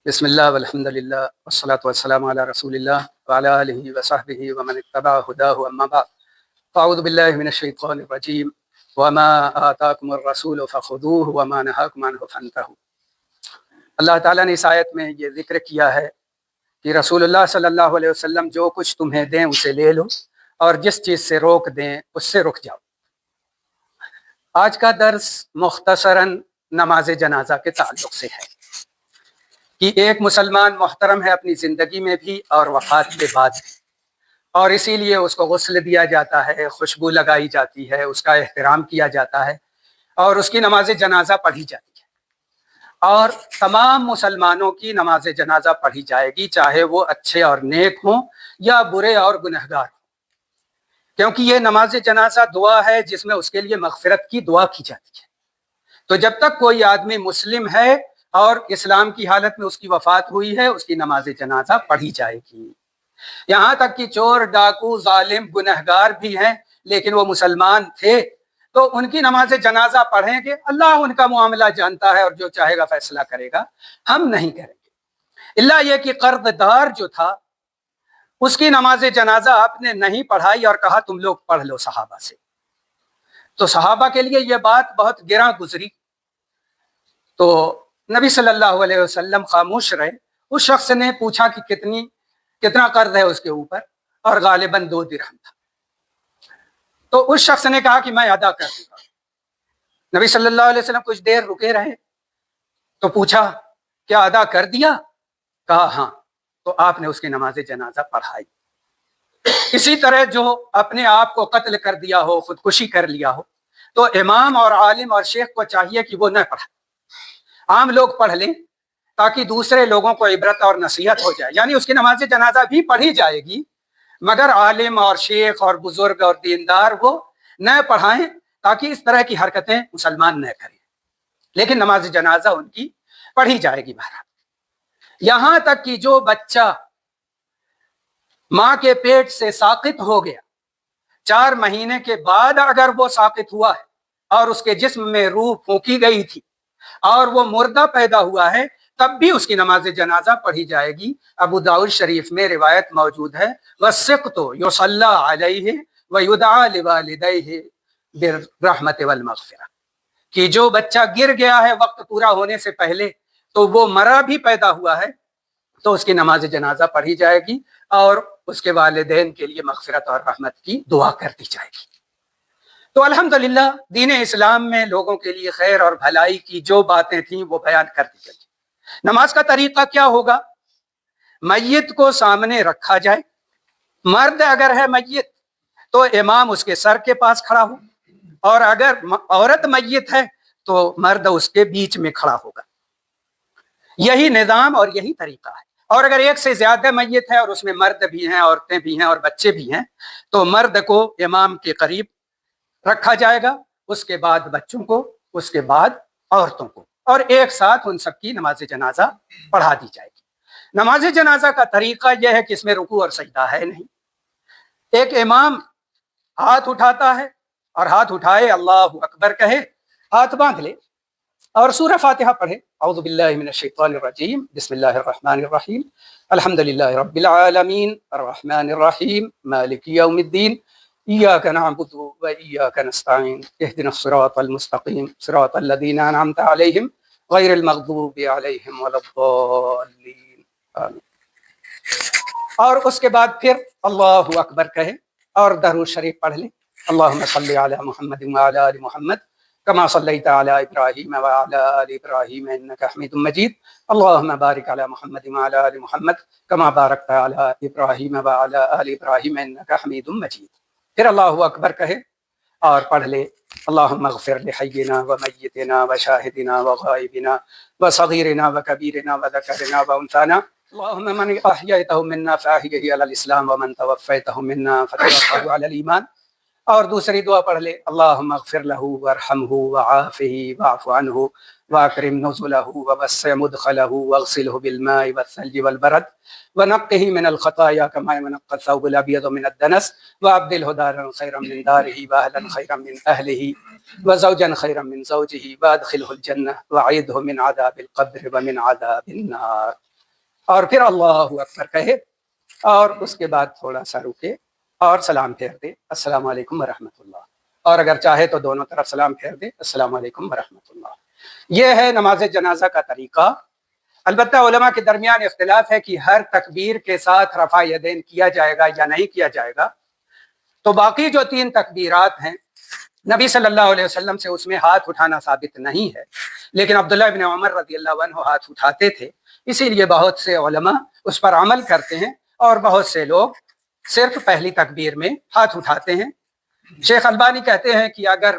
بسم اللہ والحمد للہ والصلاة والسلام علی رسول اللہ وعلی آلہ وصحبہ ومن اتبع ہداہ اما بعد فاعوذ باللہ من الشیطان الرجیم وما آتاکم الرسول فخذوہ وما نہاکم عنہ فانتہوا۔ اللہ تعالیٰ نے اس آیت میں یہ ذکر کیا ہے کہ رسول اللہ صلی اللہ علیہ وسلم جو کچھ تمہیں دیں اسے لے لو اور جس چیز سے روک دیں اس سے رک جاؤ۔ آج کا درس مختصراً نماز جنازہ کے تعلق سے ہے کہ ایک مسلمان محترم ہے اپنی زندگی میں بھی اور وفات کے بعد بھی، اور اسی لیے اس کو غسل دیا جاتا ہے، خوشبو لگائی جاتی ہے، اس کا احترام کیا جاتا ہے اور اس کی نماز جنازہ پڑھی جاتی ہے، اور تمام مسلمانوں کی نماز جنازہ پڑھی جائے گی، چاہے وہ اچھے اور نیک ہوں یا برے اور گنہگار ہوں، کیونکہ یہ نماز جنازہ دعا ہے جس میں اس کے لیے مغفرت کی دعا کی جاتی ہے۔ تو جب تک کوئی آدمی مسلم ہے اور اسلام کی حالت میں اس کی وفات ہوئی ہے، اس کی نماز جنازہ پڑھی جائے گی۔ یہاں تک کہ چور، ڈاکو، ظالم، گنہگار بھی ہیں لیکن وہ مسلمان تھے تو ان کی نماز جنازہ پڑھیں گے، اللہ ان کا معاملہ جانتا ہے اور جو چاہے گا فیصلہ کرے گا، ہم نہیں کریں گے۔ اللہ یہ کہ قرض دار جو تھا اس کی نماز جنازہ آپ نے نہیں پڑھائی اور کہا تم لوگ پڑھ لو صحابہ سے، تو صحابہ کے لیے یہ بات بہت گراں گزری، تو نبی صلی اللہ علیہ وسلم خاموش رہے۔ اس شخص نے پوچھا کہ کتنا قرض ہے اس کے اوپر، اور غالباً 2 درہم تھا، تو اس شخص نے کہا کہ میں ادا کر دوں گا۔ نبی صلی اللہ علیہ وسلم کچھ دیر رکے رہے تو پوچھا کیا ادا کر دیا؟ کہا ہاں، تو آپ نے اس کی نماز جنازہ پڑھائی۔ اسی طرح جو اپنے آپ کو قتل کر دیا ہو، خودکشی کر لیا ہو، تو امام اور عالم اور شیخ کو چاہیے کہ وہ نہ پڑھائے، عام لوگ پڑھ لیں تاکہ دوسرے لوگوں کو عبرت اور نصیحت ہو جائے، یعنی اس کی نماز جنازہ بھی پڑھی جائے گی مگر عالم اور شیخ اور بزرگ اور دیندار وہ نہ پڑھائیں تاکہ اس طرح کی حرکتیں مسلمان نہ کریں، لیکن نماز جنازہ ان کی پڑھی جائے گی۔ بہرحال یہاں تک کہ جو بچہ ماں کے پیٹ سے ساقط ہو گیا، 4 مہینے کے بعد اگر وہ ساقط ہوا ہے اور اس کے جسم میں روح پھونکی گئی تھی اور وہ مردہ پیدا ہوا ہے، تب بھی اس کی نماز جنازہ پڑھی جائے گی۔ ابو داؤد شریف میں روایت موجود ہے وَالسِّقْطُ يُصَلَّى عَلَيْهِ وَيُدْعَى لِوَالِدَيْهِ بِالرَّحْمَةِ وَالْمَغْفِرَةِ، کہ جو بچہ گر گیا ہے وقت پورا ہونے سے پہلے تو وہ مرا بھی پیدا ہوا ہے، تو اس کی نماز جنازہ پڑھی جائے گی اور اس کے والدین کے لیے مغفرت اور رحمت کی دعا کر دی جائے گی۔ تو الحمدللہ دین اسلام میں لوگوں کے لیے خیر اور بھلائی کی جو باتیں تھیں وہ بیان کر دی گئی۔ نماز کا طریقہ کیا ہوگا؟ میت کو سامنے رکھا جائے، مرد اگر ہے میت تو امام اس کے سر کے پاس کھڑا ہو، اور اگر عورت میت ہے تو مرد اس کے بیچ میں کھڑا ہوگا۔ یہی نظام اور یہی طریقہ ہے، اور اگر ایک سے زیادہ میت ہے اور اس میں مرد بھی ہیں، عورتیں بھی ہیں اور بچے بھی ہیں، تو مرد کو امام کے قریب رکھا جائے گا، اس کے بعد بچوں کو، اس کے بعد عورتوں کو، اور ایک ساتھ ان سب کی نماز جنازہ پڑھا دی جائے گی۔ نماز جنازہ کا طریقہ یہ ہے کہ اس میں رکوع اور سجدہ ہے نہیں۔ ایک امام ہاتھ اٹھاتا ہے اور ہاتھ اٹھائے اللہ اکبر کہے، ہاتھ باندھ لے اور سورہ فاتحہ پڑھے، اعوذ باللہ من الشیطان الرجیم، بسم اللہ الرحمن الرحیم، الحمد للہ رب العالمین الرحمن الرحیم مالک یوم الدین ایاک نعبد و ایاک نستعین اہدنا الصراط المستقیم صراط الذین انعمت علیہم غیر المغضوب علیہم ولا الضالین، آمین۔ اور اس کے بعد پھر اللہ اکبر کہے اور درود شریف پڑھ لیں، اللہم صلی علی محمد وعلی آل محمد كما صليت على إبراهيم وعلى آل إبراهيم إنك حميد مجيد، اللهم بارك على محمد وعلى آل محمد كما باركت على إبراهيم وعلى آل إبراهيم إنك حميد مجيد۔ پھر اللہ اکبر کہے اور پڑھ لے، اللهم اغفر لحينا وميتنا وشاهدنا وغائبنا وصغيرنا وكبيرنا وذكرنا وأنثانا، اللهم من أحييته منا فأحيه على الإسلام ومن توفيته منا فتوفه على الإيمان۔ اور دوسری دعا پڑھ لے، اللہم اغفر لہ وارحمہ وعافہ واعف عنہ واکرم نزلہ ووسع مدخلہ واغسلہ بالماء والثلج والبرد ونقہ من الخطایا كما ينقى الثوب الابيض من الدنس وابدلہ دارا خیرا من دارہ واہلا خیرا من اہلہ وزوجا خیرا من زوجہ وادخلہ الجنہ وعیدہ من عذاب القبر ومن عذاب النار۔ اور پھر اللہ اکبر کہے اور اس کے بعد تھوڑا سا رکے اور سلام پھیر دے السلام علیکم ورحمۃ اللہ، اور اگر چاہے تو دونوں طرف سلام پھیر دے السلام علیکم ورحمۃ اللہ۔ یہ ہے نماز جنازہ کا طریقہ۔ البتہ علماء کے درمیان اختلاف ہے کہ ہر تکبیر کے ساتھ رفع یدین کیا جائے گا یا نہیں کیا جائے گا۔ تو باقی جو 3 تکبیرات ہیں نبی صلی اللہ علیہ وسلم سے اس میں ہاتھ اٹھانا ثابت نہیں ہے، لیکن عبداللہ ابن عمر رضی اللہ عنہ ہاتھ اٹھاتے تھے، اسی لیے بہت سے علماء اس پر عمل کرتے ہیں اور بہت سے لوگ صرف پہلی تکبیر میں ہاتھ اٹھاتے ہیں۔ شیخ البانی کہتے ہیں کہ اگر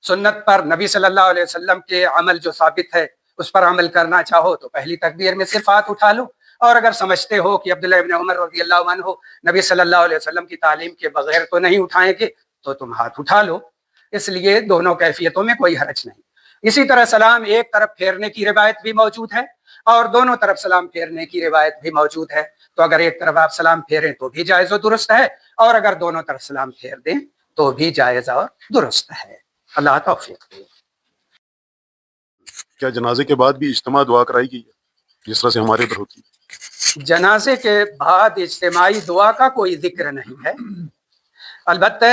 سنت پر نبی صلی اللہ علیہ وسلم کے عمل جو ثابت ہے اس پر عمل کرنا چاہو تو پہلی تکبیر میں صرف ہاتھ اٹھا لو، اور اگر سمجھتے ہو کہ عبداللہ ابن عمر رضی اللہ عنہ نبی صلی اللہ علیہ وسلم کی تعلیم کے بغیر تو نہیں اٹھائیں گے تو تم ہاتھ اٹھا لو۔ اس لیے دونوں کیفیتوں میں کوئی حرج نہیں۔ اسی طرح سلام ایک طرف پھیرنے کی روایت بھی موجود ہے اور دونوں طرف سلام پھیرنے کی روایت بھی موجود ہے، تو اگر ایک طرف آپ سلام پھیریں تو بھی جائز و درست ہے، اور اگر دونوں طرف سلام پھیر دیں تو بھی جائز اور درست ہے۔ اللہ توفیق دے۔ کیا جنازے کے بعد بھی اجتماع دعا کرائی گئی ہے جس طرح سے ہمارے ادھر ہوتی ہے؟ جنازے کے بعد اجتماعی دعا کا کوئی ذکر نہیں ہے، البتہ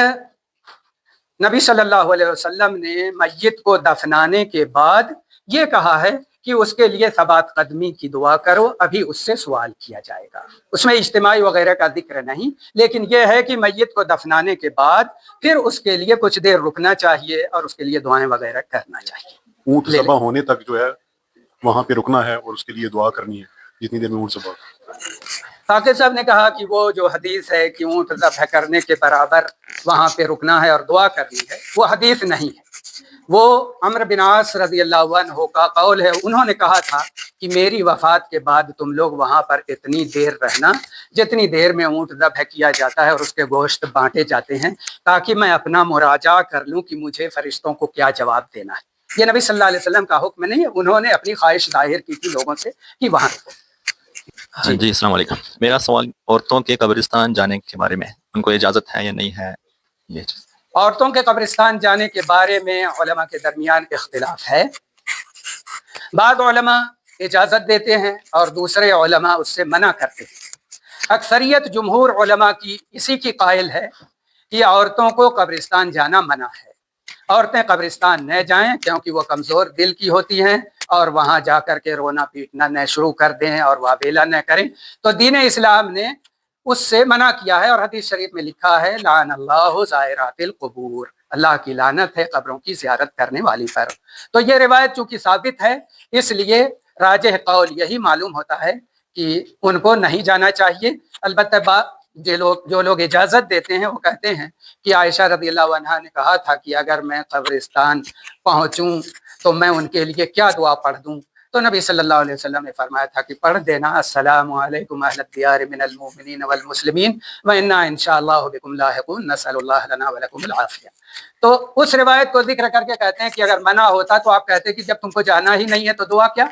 نبی صلی اللہ علیہ وسلم نے میت کو دفنانے کے بعد یہ کہا ہے کہ اس کے لیے ثبات قدمی کی دعا کرو، ابھی اس سے سوال کیا جائے گا۔ اس میں اجتماعی وغیرہ کا ذکر نہیں، لیکن یہ ہے کہ میت کو دفنانے کے بعد پھر اس کے لیے کچھ دیر رکنا چاہیے اور اس کے لیے دعائیں وغیرہ کرنا چاہیے۔ اونٹ ذبح ہونے تک جو ہے وہاں پہ رکنا ہے اور اس کے لیے دعا کرنی ہے جتنی دیر میں اونٹ ذبح۔ ثاقب صاحب نے کہا کہ وہ جو حدیث ہے کہ اونٹ ذبح کرنے کے برابر وہاں پہ رکنا ہے اور دعا کرنی ہے، وہ حدیث نہیں ہے، وہ عمرو بن عاص رضی اللہ عنہ کا قول ہے۔ انہوں نے کہا تھا کہ میری وفات کے بعد تم لوگ وہاں پر اتنی دیر رہنا جتنی دیر میں اونٹ ذبح کیا جاتا ہے اور اس کے گوشت بانٹے جاتے ہیں، تاکہ میں اپنا مراجعہ کر لوں کہ مجھے فرشتوں کو کیا جواب دینا ہے۔ یہ نبی صلی اللہ علیہ وسلم کا حکم نہیں ہے، انہوں نے اپنی خواہش ظاہر کی تھی لوگوں سے کہ وہاں رکو۔ جی السلام علیکم۔ میرا سوال عورتوں کے قبرستان جانے کے بارے میں، ان کو اجازت ہے یا نہیں ہے؟ یہ عورتوں کے قبرستان جانے کے بارے میں علماء کے درمیان اختلاف ہے۔ بعض علماء اجازت دیتے ہیں اور دوسرے علماء اس سے منع کرتے ہیں۔ اکثریت جمہور علماء کی اسی کی قائل ہے کہ عورتوں کو قبرستان جانا منع ہے۔ عورتیں قبرستان نہ جائیں کیونکہ وہ کمزور دل کی ہوتی ہیں اور وہاں جا کر کے رونا پیٹنا نہ شروع کر دیں اور واویلا نہ کریں، تو دین اسلام نے اس سے منع کیا ہے، اور حدیث شریف میں لکھا ہے لعن اللہ زائرات القبور، اللہ کی لعنت ہے قبروں کی زیارت کرنے والی پر۔ تو یہ روایت چونکہ ثابت ہے، اس لیے راجح قول یہی معلوم ہوتا ہے کہ ان کو نہیں جانا چاہیے۔ البتہ جو لوگ اجازت دیتے ہیں وہ کہتے ہیں کہ عائشہ رضی اللہ عنہا نے کہا تھا کہ اگر میں قبرستان پہنچوں تو میں ان کے لیے کیا دعا پڑھ دوں، تو نبی صلی اللہ علیہ وسلم نے فرمایا تھا کہ پڑھ دینا السلام علیکم اہل الدیار من المؤمنین والمسلمین وانا انشاءاللہ بکم لاحقون نسأل اللہ لنا ولکم العافیہ۔ تو اس روایت کو ذکر کر کے کہتے ہیں کہ اگر منع ہوتا تو آپ کہتے کہ جب تم کو جانا ہی نہیں ہے تو دعا کیا،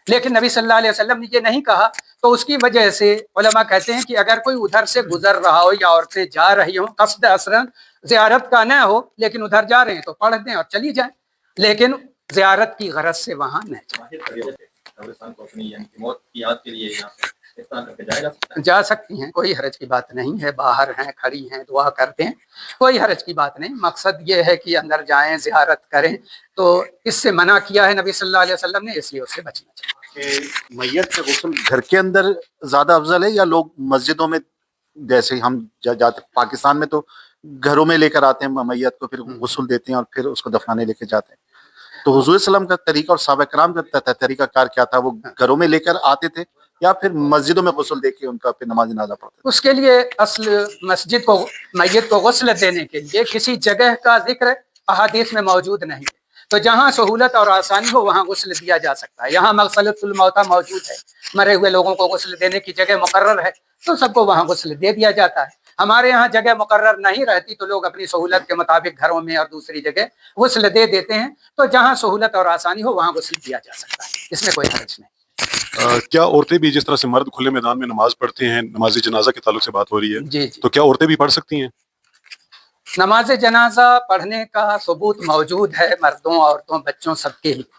لیکن نبی صلی اللہ علیہ وسلم نے یہ نہیں کہا، تو اس کی وجہ سے علماء کہتے ہیں کہ اگر کوئی ادھر سے گزر رہا ہو یا عورتیں جا رہی ہوں، قصد اصلاً زیارت کا نہ ہو لیکن ادھر جا رہے ہیں تو پڑھ دیں اور چلی جائیں، لیکن زیارت کی غرض سے وہاں نہ جا سکتی ہیں، کوئی حرج کی بات نہیں ہے، باہر ہیں کھڑی ہیں دعا کرتے ہیں، کوئی حرج کی بات نہیں۔ مقصد یہ ہے کہ اندر جائیں زیارت کریں، تو اس سے منع کیا ہے نبی صلی اللہ علیہ وسلم نے، اس لیے اس سے بچنا چاہیے۔ کہ میت کا غسل گھر کے اندر زیادہ افضل ہے یا لوگ مسجدوں میں، جیسے ہم جاتے پاکستان میں تو گھروں میں لے کر آتے ہیں میت کو، پھر غسل دیتے ہیں اور پھر اس کو دفنانے لے کے جاتے ہیں، تو حضور صلی اللہ علیہ وسلم کا طریقہ اور صحابہ کرام کا طریقہ کار کیا تھا؟ وہ گھروں میں لے کر آتے تھے یا پھر مسجدوں میں غسل دے کے ان کا پھر نماز جنازہ پڑھتے تھے؟ اس کے لیے اصل مسجد کو میت کو غسل دینے کے لیے کسی جگہ کا ذکر احادیث میں موجود نہیں ہے، تو جہاں سہولت اور آسانی ہو وہاں غسل دیا جا سکتا ہے۔ یہاں مغسلۃ الموتیٰ موجود ہے، مرے ہوئے لوگوں کو غسل دینے کی جگہ مقرر ہے، تو سب کو وہاں غسل دے دیا جاتا ہے۔ ہمارے یہاں جگہ مقرر نہیں رہتی تو لوگ اپنی سہولت کے مطابق گھروں میں اور دوسری جگہ غسل دے دیتے ہیں، تو جہاں سہولت اور آسانی ہو وہاں غسل دیا جا سکتا ہے، اس میں کوئی حرج نہیں۔ کیا عورتیں بھی جس طرح سے مرد کھلے میدان میں نماز پڑھتے ہیں، نماز جنازہ کے تعلق سے بات ہو رہی ہے، جی تو کیا عورتیں بھی پڑھ سکتی ہیں؟ نماز جنازہ پڑھنے کا ثبوت موجود ہے، مردوں عورتوں بچوں سب کے لیے۔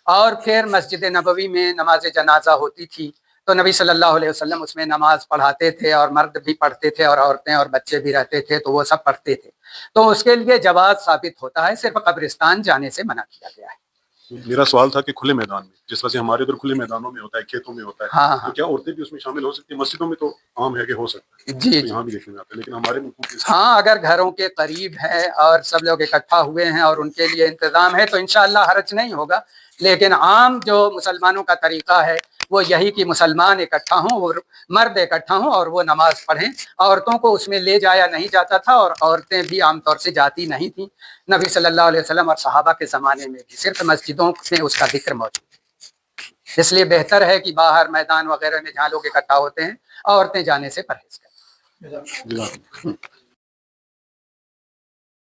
اور پھر مسجد نبوی میں نماز جنازہ ہوتی تھی تو نبی صلی اللہ علیہ وسلم اس میں نماز پڑھاتے تھے، اور مرد بھی پڑھتے تھے اور عورتیں اور بچے بھی رہتے تھے تو وہ سب پڑھتے تھے، تو اس کے لیے جواز ثابت ہوتا ہے، صرف قبرستان جانے سے منع کیا گیا ہے۔ میرا سوال تھا کہ کھلے میدان میں، جس طرح سے ہمارے ادھر کھلے میدانوں میں ہوتا ہے، کھیتوں میں ہوتا ہے، ہاں تو کیا عورتیں بھی اس میں شامل ہو سکتی ہیں؟ مسجدوں میں تو عام ہے کہ ہو سکتا ہے، جی تو یہاں بھی دیکھنے میں آتا ہے، لیکن ہمارے ملکوں کے ہاں، اگر گھروں کے قریب ہے اور سب لوگ اکٹھا ہوئے ہیں اور ان کے لیے انتظام ہے تو انشاءاللہ حرج نہیں ہوگا، لیکن عام جو مسلمانوں کا طریقہ ہے وہ یہی کہ مسلمان اکٹھا ہوں اور مرد اکٹھا ہوں اور وہ نماز پڑھیں۔ عورتوں کو اس میں لے جایا نہیں جاتا تھا، اور عورتیں بھی عام طور سے جاتی نہیں تھیں، نبی صلی اللہ علیہ وسلم اور صحابہ کے زمانے میں بھی صرف مسجدوں میں اس کا ذکر موجود ہے۔ اس لیے بہتر ہے کہ باہر میدان وغیرہ میں جہاں لوگ اکٹھا ہوتے ہیں عورتیں جانے سے پرہیز کریں۔ جزاک اللہ۔